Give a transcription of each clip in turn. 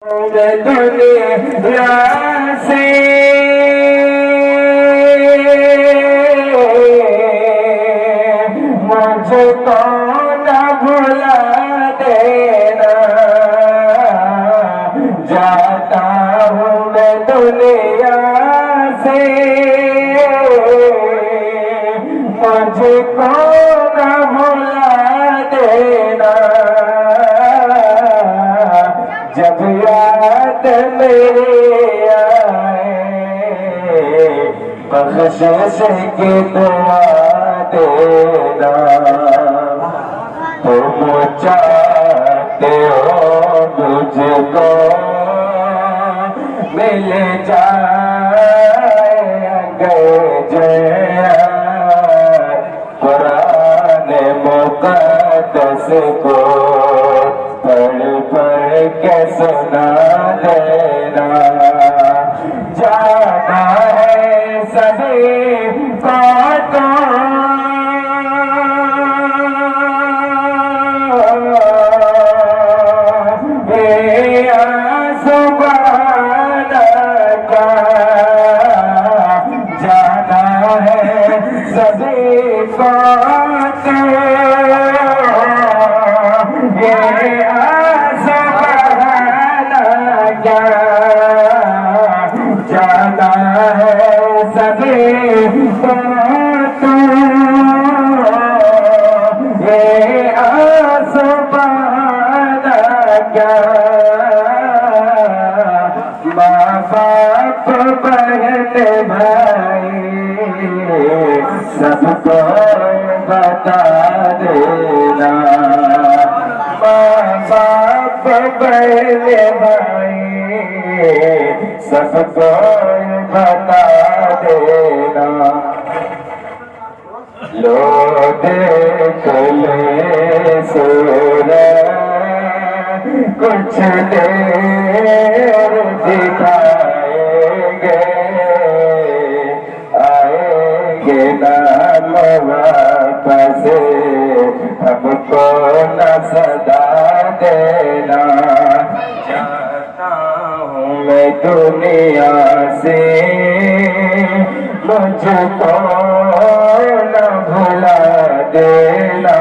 دنیا سے مجھ کو نہ بھلا دینا، جاتا ہوں میں دنیا سے، مجھ کو نہ بھلا دینا، جب یاد میری آئے بخشش کی دعا دینا، تم چاہتے ہو مجھ کو مل جائے اگر قرآن مقدس کو پڑھ پڑھ کے سنا دینا، جانا ہے سبھی کو تو سبحان کا، جانا ہے سبھی کو تو جانا ہے سبھی کو تو یہ آسمان کیا، ماں باپ بہن بھائی سب کو بتا دینا، ماں باپ بہن بھائی سب کو بتا دینا، لو دیکھ لے سورج کچھ دیر دکھائیں گے، آئیں گے نام واپس، ہم کو نہ صدا دینا، جاتا ہوں میں دنیا سے، مجھ کو نہ بھلا دینا،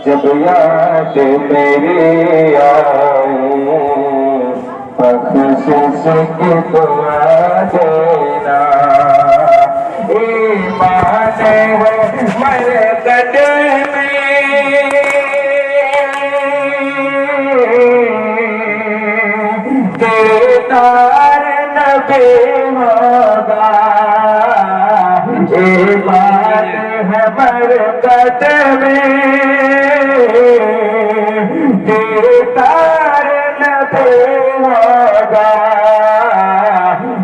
جب یاد میری آئے بخشش کی دعا دینا، ایمان ہے مرکز میں دیدار نبی ہوگا، ایمان ہے مرکز میں دیدار نبی ہوگا،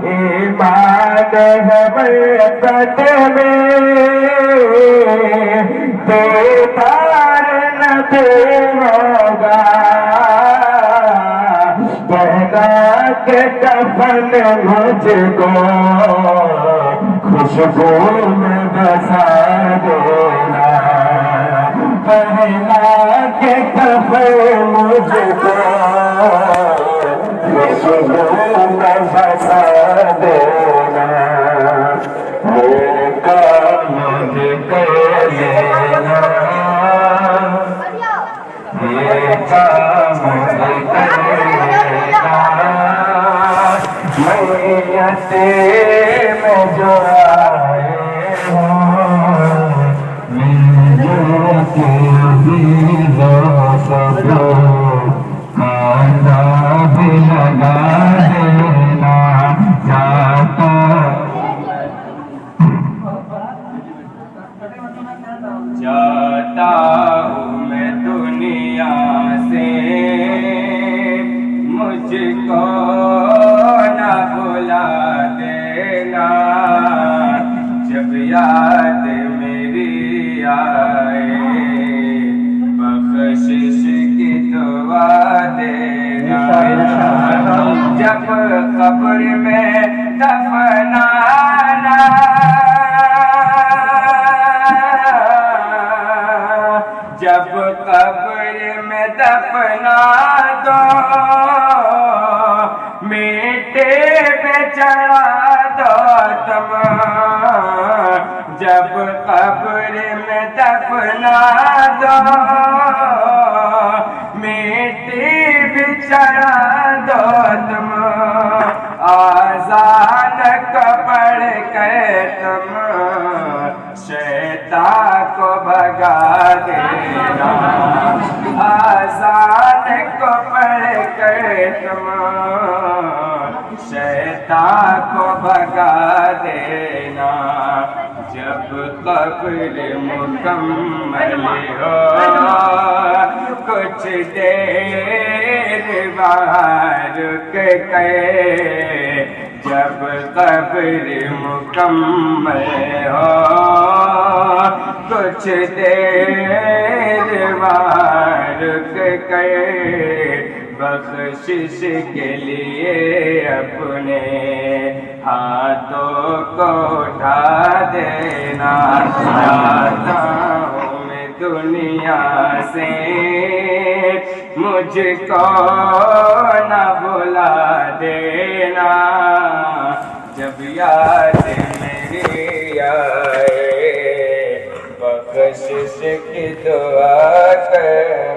ایمان ہے مرکز میں دیدار نبی ہوگا، پہنا کے کفن مجھ کو خوشبو میں بسا دینا، پہنا کے کفن مجھ کو خوشبو میں بسا دینا، یہ کام کر لینا، یہ کام کر لینا، میت میں جو آئے ہوں میرے سب کاندھا بھی لگا دینا، جاتا جاتا ہوں میں دنیا سے، مجھ کو نہ بھلا دینا، جب یاد میری آئے بخشش کی دعا دینا، جب قبر میں دفنانا، جب قبر میں دفنا دو چڑھا دو تم جب قبر میں دفنا دو مٹی بھی چڑھا دو تم آذان کو پڑھ کر تم شیطان کو بھگا دینا آذان کو پڑھ کر تم شیطان کو بھگا دینا جب قبر مکمل ہو کچھ دیر باہر رک کے جب قبر مکمل ہو کچھ دیر باہر رک کے بخشش کے لیے اپنے ہاتھوں کو اٹھا دینا جاتا ہوں میں دنیا سے مجھ کو نہ بھلا دینا جب یاد میری آئے بخشش کی دعا کر